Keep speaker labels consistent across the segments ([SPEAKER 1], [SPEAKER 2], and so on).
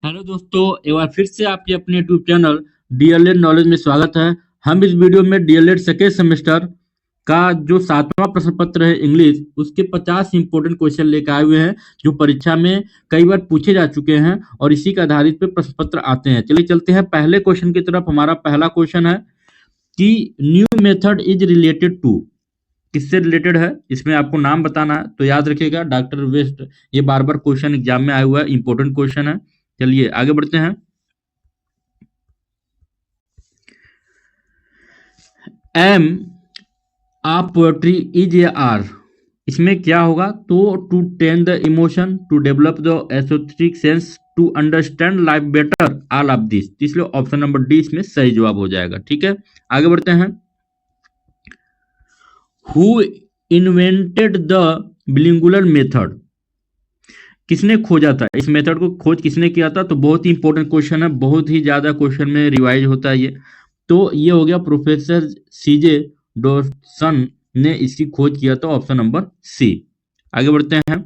[SPEAKER 1] Hello दोस्तों, एक बार फिर से आपके अपने यूट्यूब चैनल डीएलएड नॉलेज में स्वागत है। हम इस वीडियो में डीएलएड सेकेंड सेमेस्टर का जो 7वां प्रश्न पत्र है इंग्लिश, उसके 50 इंपॉर्टेंट क्वेश्चन लेकर आए हुए हैं जो परीक्षा में कई बार पूछे जा चुके हैं और इसी के आधारित पे प्रश्न पत्र आते हैं। चलिए चलते हैं पहले क्वेश्चन की तरफ। हमारा पहला क्वेश्चन है कि new method is related to, किससे रिलेटेड है, इसमें आपको नाम बताना है। तो याद रखिएगा डॉक्टर वेस्ट, ये बार बार क्वेश्चन एग्जाम में आया हुआ है, इंपॉर्टेंट क्वेश्चन है। चलिए आगे बढ़ते हैं। Aim of poetry is a r, इसमें क्या होगा? तो to tame the emotion, to develop the aesthetic sense, to understand life better, all of this. इसलिए ऑप्शन नंबर डी इसमें सही जवाब हो जाएगा। ठीक है, आगे बढ़ते हैं। हु इन्वेंटेड द बिलिंगुअल मेथड, किसने खोजा था? इस मेथड को खोज किसने किया था? तो बहुत ही इंपॉर्टेंट क्वेश्चन है, बहुत ही ज्यादा क्वेश्चन में रिवाइज होता है ये। तो ये हो गया प्रोफेसर सीजे डॉर्सन ने इसकी खोज किया था, ऑप्शन नंबर सी। आगे बढ़ते हैं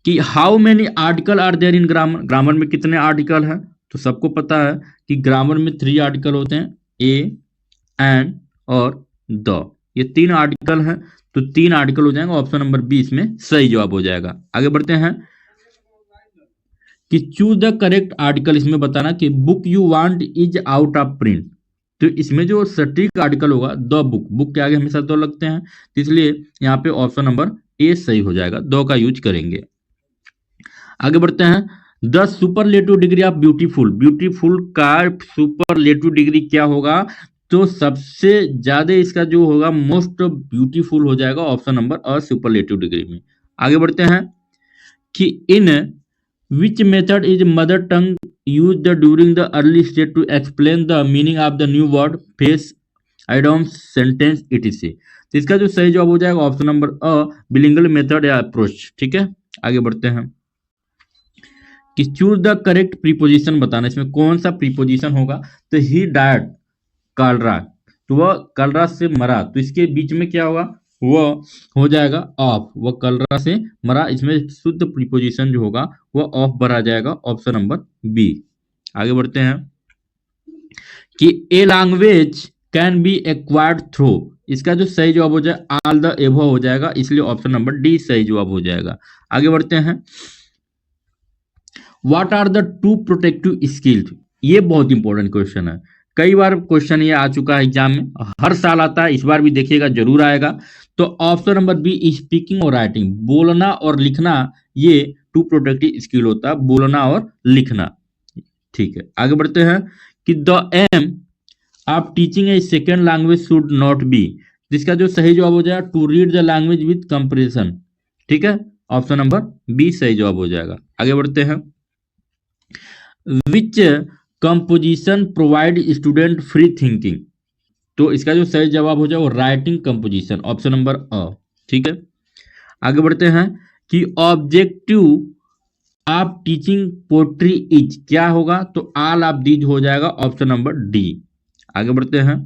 [SPEAKER 1] कि how many article are there in grammar, grammar में कितने आर्टिकल हैं? तो सबको पता है कि ग्रामर में 3 आर्टिकल होते हैं, ए, एंड और द। ये 3 आर्टिकल हैं, तो 3 आर्टिकल हो जाएंगे, ऑप्शन नंबर बी इसमें सही जवाब हो जाएगा। आगे बढ़ते हैं कि चूज द करेक्ट आर्टिकल, इसमें बताना कि book you want is out of print. तो इसमें जो सटीक आर्टिकल होगा द बुक, बुक के आगे हमेशा दो लगते हैं, तो इसलिए यहाँ पे ऑप्शन नंबर ए सही हो जाएगा, दो का यूज करेंगे। आगे बढ़ते हैं। The superlative degree of beautiful, beautiful का सुपरलेटिव डिग्री क्या होगा? तो सबसे ज्यादा इसका जो होगा मोस्ट ब्यूटीफुल हो जाएगा, option number A superlative degree में। आगे बढ़ते हैं कि in which method is mother tongue use the during the early stage to explain the meaning of the new word, phrase, idioms, sentence, etc. तो इसका जो सही जवाब हो जाएगा option number A bilingual method या अप्रोच। ठीक है, आगे बढ़ते हैं कि चूज द करेक्ट प्रीपोजिशन बताना, इसमें कौन सा प्रीपोजिशन होगा? तो ही डायड कालरा, तो वह कलरा से मरा, तो इसके बीच में क्या होगा? वह हो जाएगा ऑफ, वह कलरा से मरा। इसमें शुद्ध प्रीपोजिशन जो होगा वह ऑफ पर आ जाएगा, ऑप्शन नंबर बी। आगे बढ़ते हैं कि a language can be acquired through, इसका जो सही जवाब हो जाए ऑल द एबव हो जाएगा, इसलिए ऑप्शन नंबर डी सही जवाब हो जाएगा। आगे बढ़ते हैं। What are the 2 protective skills, ये बहुत इंपॉर्टेंट क्वेश्चन है, कई बार क्वेश्चन ये आ चुका है एग्जाम में, हर साल आता है, इस बार भी देखिएगा जरूर आएगा। तो ऑप्शन नंबर बी स्पीकिंग और राइटिंग, बोलना और लिखना, ये 2 प्रोटेक्टिव स्किल होता है, बोलना और लिखना। ठीक है, आगे बढ़ते हैं कि the aim of teaching a second language should not be, जिसका जो सही जवाब हो जाएगा to read the language with comparison. ठीक है, ऑप्शन नंबर बी सही जवाब हो जाएगा। आगे बढ़ते हैं। Which composition provide student free thinking, तो इसका जो सही जवाब हो जाए वो writing composition, option number A. ठीक है, आगे बढ़ते हैं कि objective of teaching poetry is क्या होगा? तो ऑल ऑफ दीज हो जाएगा, ऑप्शन नंबर डी। आगे बढ़ते हैं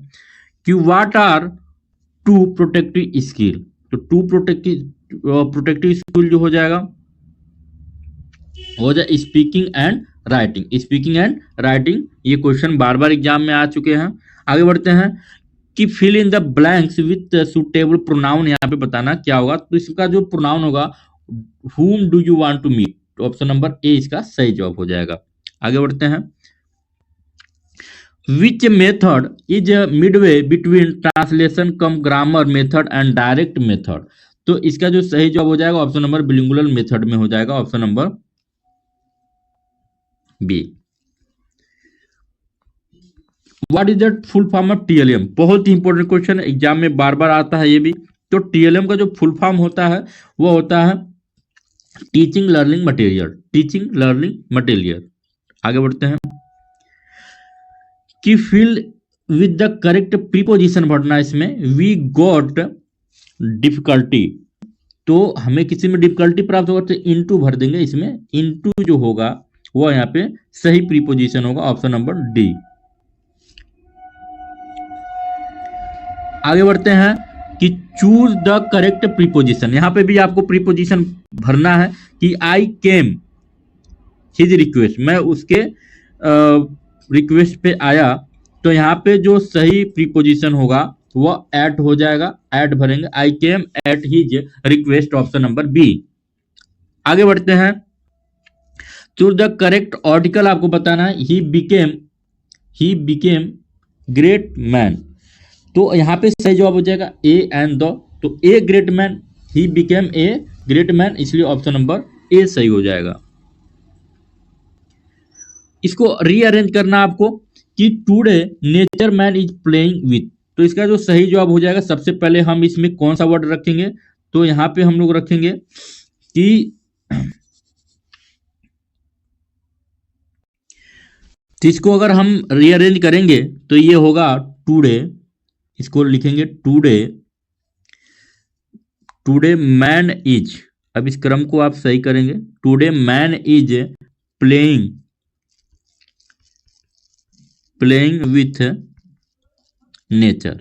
[SPEAKER 1] कि व्हाट आर 2 प्रोटेक्टिव स्किल, तो 2 प्रोटेक्टिव स्किल जो हो जाएगा हो जाए speaking and writing, speaking and writing. ये क्वेश्चन बार बार एग्जाम में आ चुके हैं। आगे बढ़ते हैं कि fill in the blanks with suitable pronoun, यहाँ पे बताना क्या होगा? तो इसका जो प्रोनाउन होगा whom do you want to meet, तो ऑप्शन नंबर ए इसका सही जवाब हो जाएगा। आगे बढ़ते हैं। विच method is Midway between translation come grammar method and direct method, तो इसका जो सही जवाब हो जाएगा ऑप्शन नंबर बिलिंगुअल मेथड में हो जाएगा, option number B. What is the full form of TLM, बहुत ही इंपॉर्टेंट क्वेश्चन है, एग्जाम में बार बार आता है ये भी। तो टीएलएम का जो फुल फॉर्म होता है वो होता है teaching learning material, teaching learning material. आगे बढ़ते हैं कि fill with the correct preposition भरना, इसमें वी गॉट डिफिकल्टी, तो हमें किसी में डिफिकल्टी प्राप्त होगा तो इनटू भर देंगे, इसमें इनटू जो होगा वो यहाँ पे सही प्रीपोजिशन होगा, ऑप्शन नंबर डी। आगे बढ़ते हैं कि चूज द करेक्ट प्रीपोजिशन, यहां पे भी आपको प्रीपोजिशन भरना है कि आई केम हिज रिक्वेस्ट, मैं उसके रिक्वेस्ट पे आया, तो यहाँ पे जो सही प्रीपोजिशन होगा वो एट हो जाएगा, एट भरेंगे, I came at his request, option number B. आगे बढ़ते हैं। चूज द करेक्ट आर्टिकल आपको बताना है। ही बिकेम ग्रेट मैन, तो यहाँ पे सही जवाब हो जाएगा ए एंड द, तो a great man, he became a great man, इसलिए ऑप्शन नंबर ए सही हो जाएगा। इसको रीअरेंज करना आपको कि today nature man is playing with, तो इसका जो सही जवाब हो जाएगा, सबसे पहले हम इसमें कौन सा वर्ड रखेंगे, तो यहाँ पे हम लोग रखेंगे कि तो इसको अगर हम रीअरेंज करेंगे तो ये होगा टुडे, इसको लिखेंगे टुडे, टुडे मैन इज, अब इस क्रम को आप सही करेंगे, today man is playing playing with nature.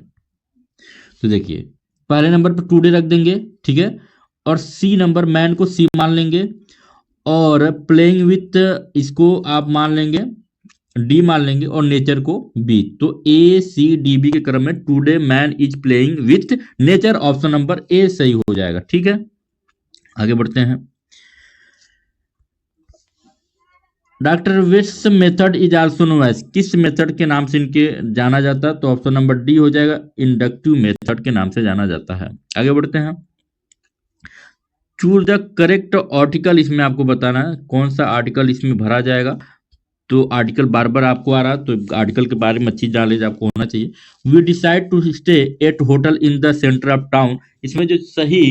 [SPEAKER 1] तो देखिए पहले नंबर पर टुडे रख देंगे, ठीक है, और सी नंबर मैन को सी मान लेंगे, और प्लेइंग विथ इसको आप मान लेंगे डी मान लेंगे, और नेचर को बी, तो ए सी डी बी के क्रम में today man is playing with nature, option number A सही हो जाएगा। ठीक है, आगे बढ़ते हैं। Doctor West method is also known as, किस मेथड के नाम से इनके जाना जाता है, तो ऑप्शन नंबर डी हो जाएगा, इंडक्टिव मेथड के नाम से जाना जाता है। आगे बढ़ते हैं। चूज द करेक्ट आर्टिकल, इसमें आपको बताना है कौन सा आर्टिकल इसमें भरा जाएगा, तो आर्टिकल बार बार आपको आ रहा, तो आर्टिकल के बारे में अच्छी नॉलेज आपको होना चाहिए। We decide to stay at hotel in the centre of town, इसमें जो सही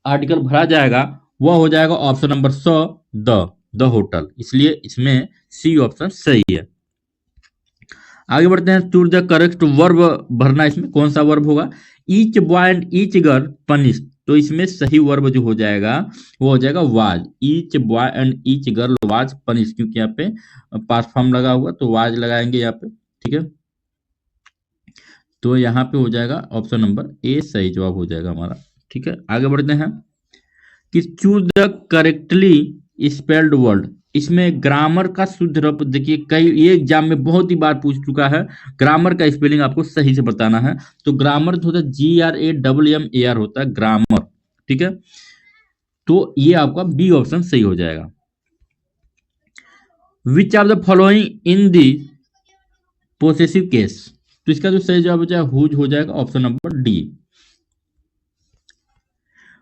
[SPEAKER 1] आर्टिकल भरा जाएगा वह हो जाएगा ऑप्शन नंबर 100 द होटल, इसलिए इसमें सी ऑप्शन सही है। आगे बढ़ते हैं। चूज द करेक्ट वर्ब भरना, इसमें कौन सा वर्ब होगा, each boy and each girl punish, तो इसमें सही वर्ब जो हो जाएगा वो हो जाएगा was, each boy and each girl was punish, क्योंकि यहाँ पे पास्ट फॉर्म लगा हुआ तो वाज लगाएंगे यहाँ पे। ठीक है, तो यहाँ पे हो जाएगा ऑप्शन नंबर ए सही जवाब हो जाएगा हमारा। ठीक है, आगे बढ़ते हैं कि choose the correctly spelled word, इसमें ग्रामर का शुद्ध रूप देखिए, कई ये एग्जाम में बहुत ही बार पूछ चुका है, ग्रामर का स्पेलिंग आपको सही से बताना है। तो ग्रामर होता है GRAMMAR होता है ग्रामर। ठीक है, तो ये आपका बी ऑप्शन सही हो जाएगा। विच of the following in the possessive case, तो इसका जो सही जवाब हो जाएगा हुज हो जाएगा, option number D.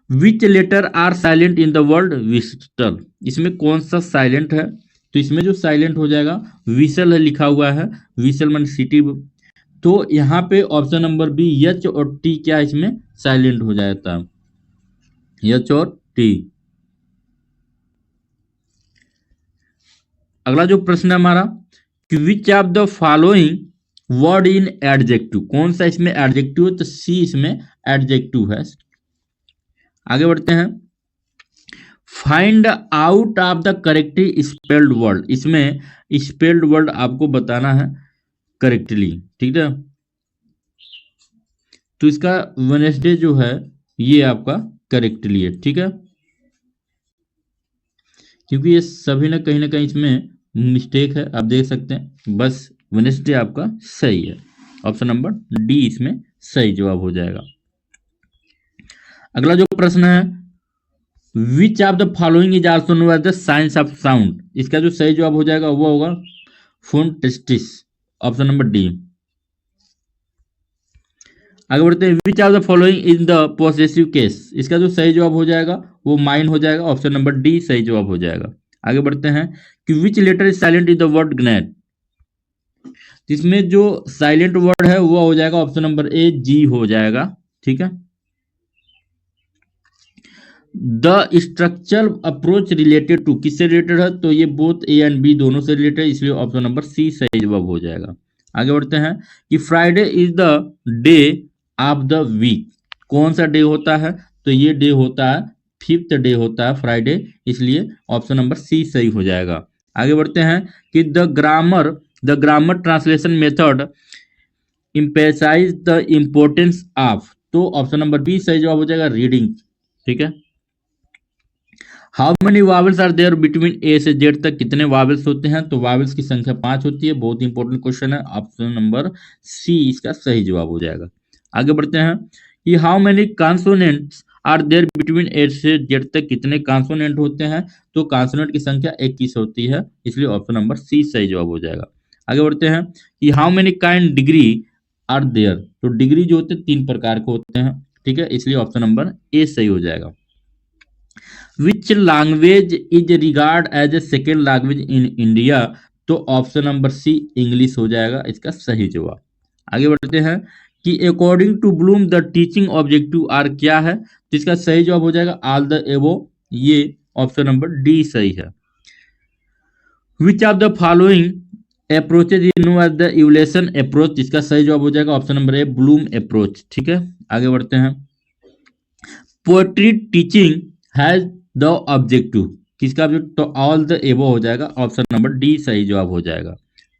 [SPEAKER 1] Which letter are silent in the word whistle, इसमें कौन सा साइलेंट है, तो इसमें जो साइलेंट हो जाएगा विसल लिखा हुआ है, विसल मान सिटी, तो यहाँ पे ऑप्शन नंबर बी एच और टी क्या इसमें साइलेंट हो जाता है, एच और टी। अगला जो प्रश्न है हमारा कि विच of the following word in adjective, कौन सा इसमें एडजेक्टिव है, तो सी इसमें एडजेक्टिव है। आगे बढ़ते हैं। Find out of the correctly spelled word, इसमें स्पेल्ड वर्ड आपको बताना है करेक्टली। ठीक है, तो इसका वेडनेसडे जो है ये आपका करेक्टली है। ठीक है, क्योंकि ये सभी ना कहीं इसमें मिस्टेक है, आप देख सकते हैं, बस वेडनेसडे आपका सही है, ऑप्शन नंबर डी इसमें सही जवाब हो जाएगा। अगला जो प्रश्न है which of the following is also known as the science of sound, इसका जो सही जवाब हो जाएगा वो होगा फोनोस्टिक्स, ऑप्शन नंबर डी। आगे बढ़ते हैं। विच of the following in the possessive case, इसका जो सही जवाब हो जाएगा वो माइन हो जाएगा, ऑप्शन नंबर डी सही जवाब हो जाएगा। आगे बढ़ते हैं कि which letter is silent in the word gnat, इसमें जो साइलेंट वर्ड है वो हो जाएगा ऑप्शन नंबर ए जी हो जाएगा। ठीक है, the structural approach related to, किससे रिलेटेड है, तो ये बोथ ए एंड बी दोनों से रिलेटेड है, इसलिए ऑप्शन नंबर सी सही जवाब हो जाएगा। आगे बढ़ते हैं कि Friday is the day of the week, कौन सा डे होता है, तो ये डे होता है फिफ्थ डे होता है फ्राइडे, इसलिए ऑप्शन नंबर सी सही हो जाएगा। आगे बढ़ते हैं कि the grammar translation method emphasize the importance of, तो ऑप्शन नंबर बी सही जवाब हो जाएगा रीडिंग। ठीक है, how many vowels are there between A से जेड तक कितने वावल्स होते हैं? तो वावल्स की संख्या 5 होती है। बहुत इंपॉर्टेंट क्वेश्चन है। ऑप्शन नंबर सी इसका सही जवाब हो जाएगा। आगे बढ़ते हैं कि how many consonants are there between A से जेड तक कितने कॉन्सोनेंट होते हैं? तो कॉन्सोनेंट की संख्या 21 होती है, इसलिए ऑप्शन नंबर सी सही जवाब हो जाएगा। आगे बढ़ते हैं कि how many kind degree are there? तो डिग्री जो होते हैं 3 प्रकार के होते हैं, ठीक है, इसलिए ऑप्शन नंबर ए सही हो जाएगा। Which language is regard as a second language in India? तो ऑप्शन नंबर सी इंग्लिश हो जाएगा इसका सही जवाब। आगे बढ़ते हैं कि according to Bloom the teaching objective are क्या है? तो इसका सही जवाब हो जाएगा ऑल द एबो, ये ऑप्शन नंबर डी सही है। Which of the following approaches is known as the evolution approach? इसका सही जवाब हो जाएगा option number A Bloom approach, ठीक है। आगे बढ़ते हैं poetry teaching has the objective, किसका ऑब्जेक्ट? तो ऑल द एबो हो जाएगा, ऑप्शन नंबर डी सही जवाब हो जाएगा।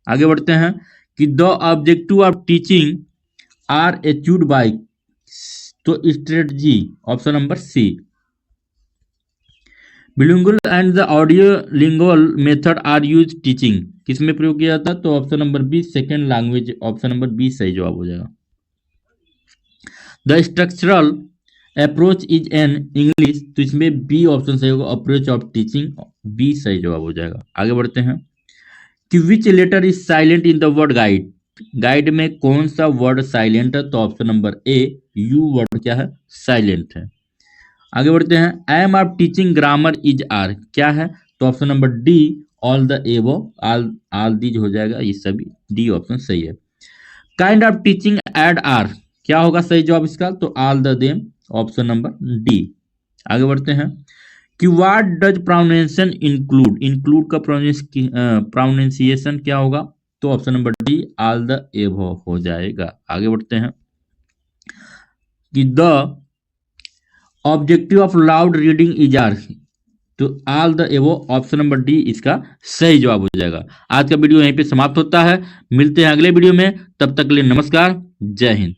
[SPEAKER 1] आगे बढ़ते हैं कि the objective of teaching are achieved by, तो strategy, option number C. Bilingual and the audio lingual method are use teaching, किसमें प्रयोग किया जाता? तो option number B second language, option number B सही जवाब हो जाएगा। The structural approach is an English, तो इसमें बी ऑप्शन सही होगा, अप्रोच ऑफ टीचिंग, बी सही जवाब हो जाएगा। आगे बढ़ते हैं कि which letter is silent in the word guide? Guide में कौन सा वर्ड साइलेंट है? तो option number A U word क्या है? साइलेंट है। आगे बढ़ते हैं aim of teaching grammar is are क्या है? तो option number D all the above, all these हो जाएगा, ये सभी, डी ऑप्शन सही है। Kind of teaching aid are क्या होगा सही जवाब इसका? तो all the them, option number D. आगे बढ़ते हैं कि what does pronunciation include? Include का प्रोनाउंसिएशन क्या होगा? तो option number D all the above हो जाएगा। आगे बढ़ते हैं कि the objective of loud reading is are, तो all the above, option number D इसका सही जवाब हो जाएगा। आज का वीडियो यहीं पे समाप्त होता है, मिलते हैं अगले वीडियो में, तब तक के लिए नमस्कार, जय हिंद।